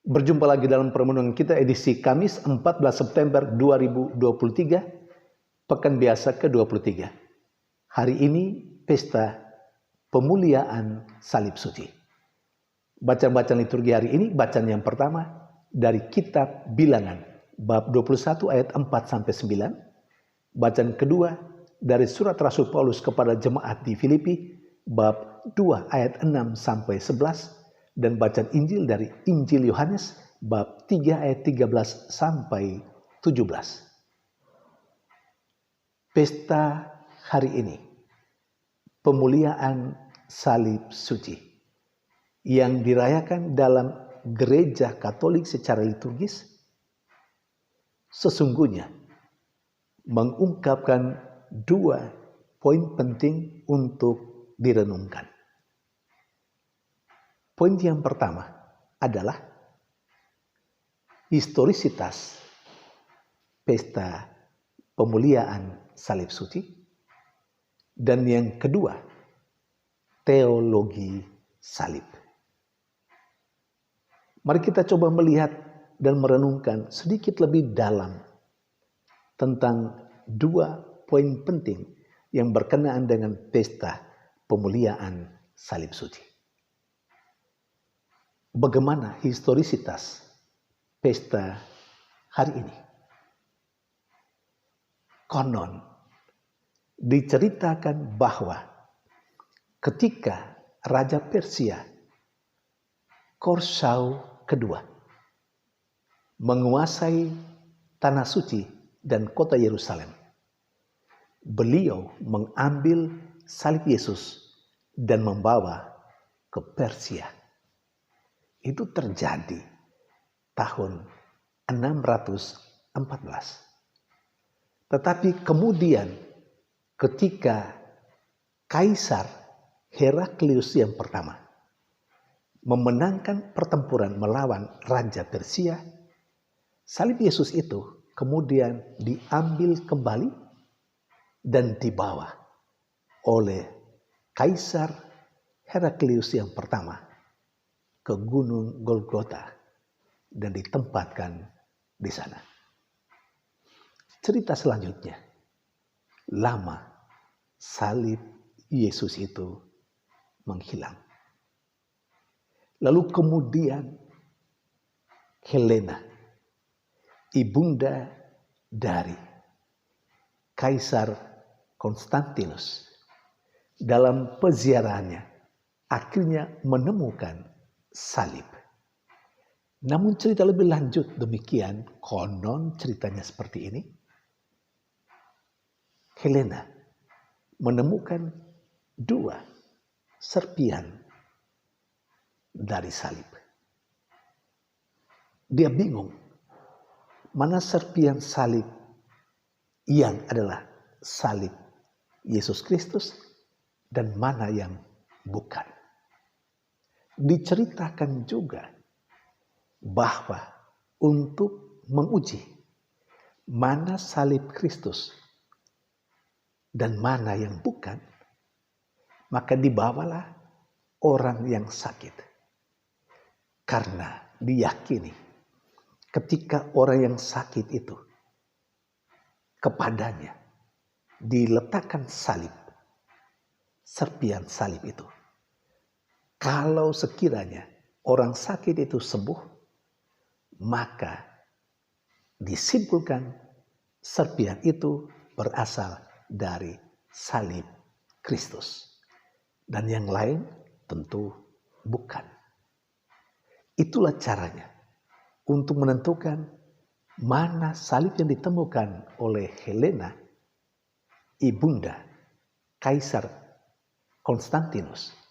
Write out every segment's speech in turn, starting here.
Berjumpa lagi dalam permenungan kita edisi Kamis 14 September 2023, Pekan Biasa ke-23. Hari ini pesta pemuliaan salib suci. Bacaan-bacaan liturgi hari ini, bacaan yang pertama dari kitab Bilangan, bab 21 ayat 4-9. Bacaan kedua dari surat Rasul Paulus kepada jemaat di Filipi, bab 2 ayat 6-11. Dan bacaan Injil dari Injil Yohanes bab 3 ayat 13-17. Pesta hari ini, pemuliaan salib suci yang dirayakan dalam gereja Katolik secara liturgis, sesungguhnya mengungkapkan dua poin penting untuk direnungkan. Poin yang pertama adalah historisitas pesta pemuliaan salib suci, dan yang kedua teologi salib. Mari kita coba melihat dan merenungkan sedikit lebih dalam tentang dua poin penting yang berkenaan dengan pesta pemuliaan salib suci. Bagaimana historisitas pesta hari ini? Konon diceritakan bahwa ketika Raja Persia Khosrau kedua menguasai tanah suci dan kota Yerusalem, beliau mengambil salib Yesus dan membawa ke Persia. Itu terjadi tahun 614. Tetapi kemudian ketika Kaisar Heraklius yang pertama memenangkan pertempuran melawan Raja Persia, salib Yesus itu kemudian diambil kembali dan dibawa oleh Kaisar Heraklius yang pertama ke Gunung Golgota dan ditempatkan di sana. Cerita selanjutnya, lama salib Yesus itu menghilang. Lalu kemudian Helena, ibunda dari Kaisar Konstantinus, dalam peziarahannya akhirnya menemukan salib. Namun cerita lebih lanjut demikian, konon ceritanya seperti ini. Helena menemukan dua serpihan dari salib. Dia bingung mana serpihan salib yang adalah salib Yesus Kristus dan mana yang bukan. Diceritakan juga bahwa untuk menguji mana salib Kristus dan mana yang bukan, maka dibawalah orang yang sakit. Karena diyakini ketika orang yang sakit itu kepadanya diletakkan salib, serpihan salib itu, kalau sekiranya orang sakit itu sembuh, maka disimpulkan serpihan itu berasal dari salib Kristus. Dan yang lain tentu bukan. Itulah caranya untuk menentukan mana salib yang ditemukan oleh Helena, ibunda Kaisar Konstantinus.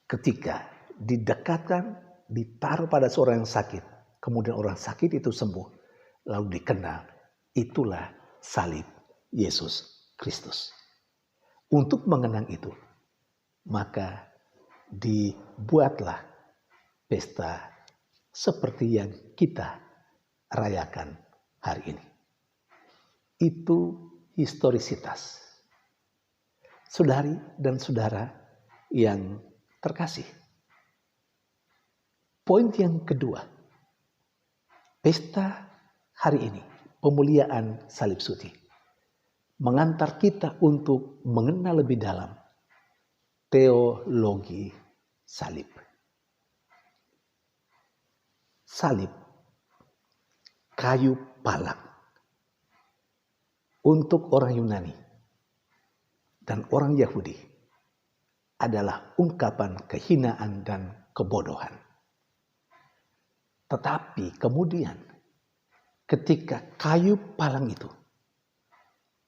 Ketika didekatkan, ditaruh pada seorang yang sakit, kemudian orang sakit itu sembuh, lalu dikenal, itulah salib Yesus Kristus. Untuk mengenang itu, maka dibuatlah pesta seperti yang kita rayakan hari ini. Itu historisitas. Saudari dan saudara yang terkasih. Poin yang kedua pesta hari ini, pemuliaan salib suci, mengantar kita untuk mengenal lebih dalam teologi salib. Salib, kayu palak. Untuk orang Yunani dan orang Yahudi adalah ungkapan kehinaan dan kebodohan. Tetapi kemudian ketika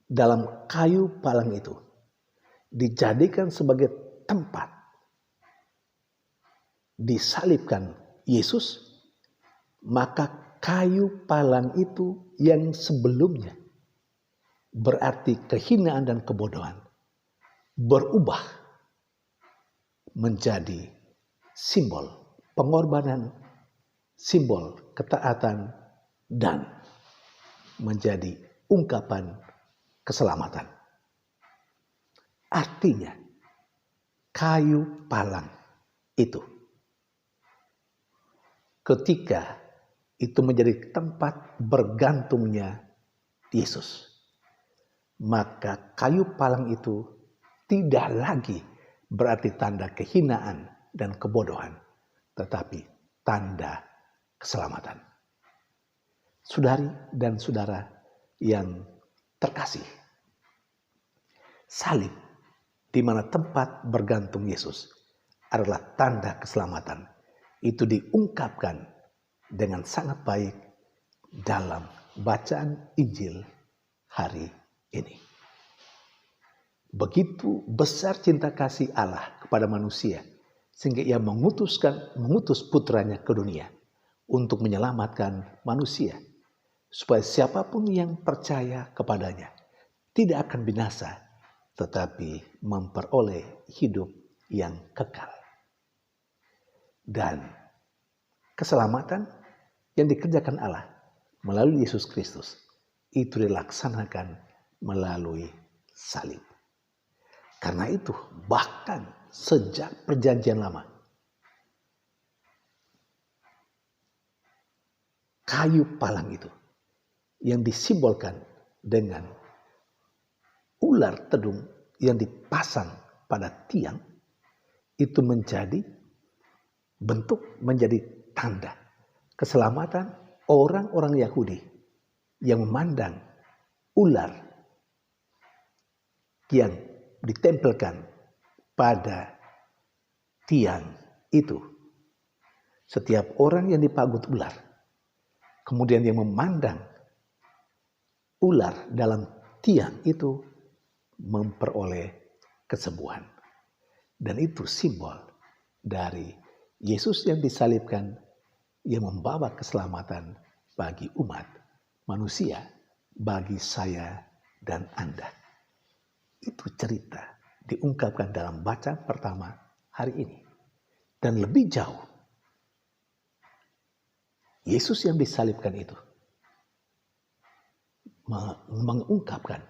dalam kayu palang itu dijadikan sebagai tempat disalibkan Yesus, maka kayu palang itu yang sebelumnya berarti kehinaan dan kebodohan berubah menjadi simbol pengorbanan, simbol ketaatan, dan menjadi ungkapan keselamatan. Artinya, kayu palang itu ketika itu menjadi tempat bergantungnya Yesus, maka kayu palang itu tidak lagi berarti tanda kehinaan dan kebodohan, tetapi tanda keselamatan. Saudari dan saudara yang terkasih, salib di mana tempat bergantung Yesus adalah tanda keselamatan. Itu diungkapkan dengan sangat baik dalam bacaan Injil hari ini. Begitu besar cinta kasih Allah kepada manusia sehingga ia mengutus putranya ke dunia untuk menyelamatkan manusia supaya siapapun yang percaya kepadanya tidak akan binasa tetapi memperoleh hidup yang kekal. Dan keselamatan yang dikerjakan Allah melalui Yesus Kristus itu dilaksanakan melalui salib. Karena itu bahkan sejak perjanjian lama, kayu palang itu yang disimbolkan dengan ular tedung yang dipasang pada tiang itu menjadi tanda keselamatan orang-orang Yahudi yang memandang ular yang ditempelkan pada tiang itu. Setiap orang yang dipagut ular, kemudian yang memandang ular dalam tiang itu memperoleh kesembuhan. Dan itu simbol dari Yesus yang disalibkan yang membawa keselamatan bagi umat manusia, bagi saya dan Anda. Itu cerita diungkapkan dalam bacaan pertama hari ini. Dan lebih jauh, Yesus yang disalibkan itu mengungkapkan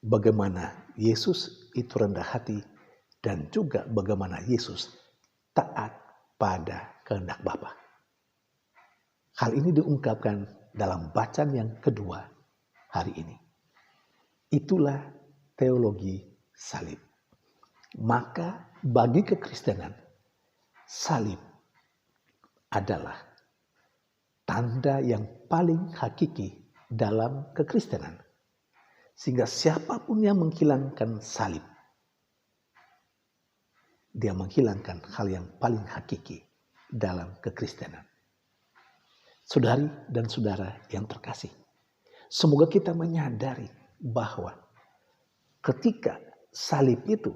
bagaimana Yesus itu rendah hati dan juga bagaimana Yesus taat pada kehendak Bapa. Hal ini diungkapkan dalam bacaan yang kedua hari ini. Itulah teologi salib. Maka bagi kekristenan, salib adalah tanda yang paling hakiki dalam kekristenan. Sehingga siapapun yang menghilangkan salib, dia menghilangkan hal yang paling hakiki dalam kekristenan. Saudari dan saudara yang terkasih, semoga kita menyadari bahwa ketika salib itu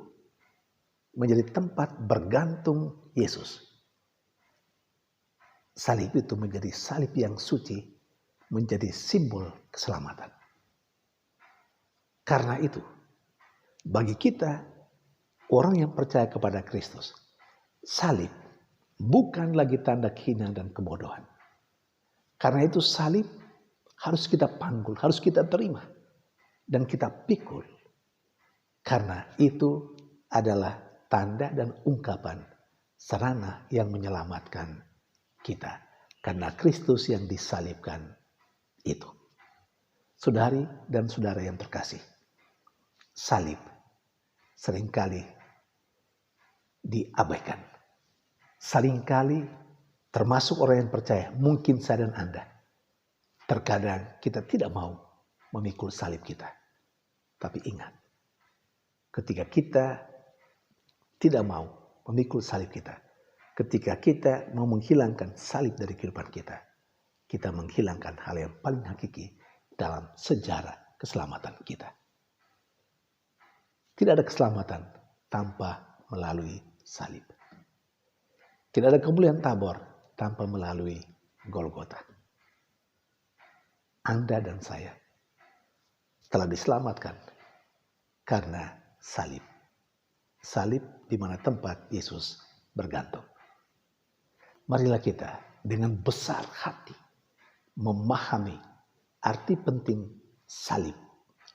menjadi tempat bergantung Yesus, salib itu menjadi salib yang suci, menjadi simbol keselamatan. Karena itu, bagi kita orang yang percaya kepada Kristus, salib bukan lagi tanda kehinaan dan kebodohan. Karena itu salib harus kita panggul, harus kita terima dan kita pikul. Karena itu adalah tanda dan ungkapan sarana yang menyelamatkan kita. karena Kristus yang disalibkan itu. Saudari dan saudara yang terkasih, salib seringkali diabaikan. Seringkali termasuk orang yang percaya, mungkin saya dan Anda, terkadang kita tidak mau memikul salib kita. Tapi ingat, ketika kita tidak mau memikul salib kita, ketika kita mau menghilangkan salib dari kehidupan kita, kita menghilangkan hal yang paling hakiki dalam sejarah keselamatan kita. Tidak ada keselamatan tanpa melalui salib. Tidak ada kemuliaan Tabor tanpa melalui Golgota. Anda dan saya telah diselamatkan karena salib. Salib di mana tempat Yesus bergantung. Marilah kita dengan besar hati memahami arti penting salib.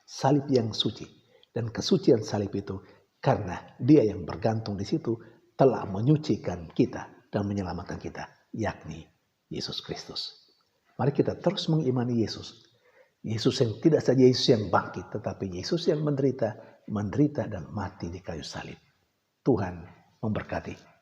Salib yang suci. Dan kesucian salib itu karena Dia yang bergantung di situ telah menyucikan kita dan menyelamatkan kita, yakni Yesus Kristus. Mari kita terus mengimani Yesus. Yesus yang tidak saja Yesus yang bangkit, tetapi Yesus yang menderita dan mati di kayu salib. Tuhan memberkati.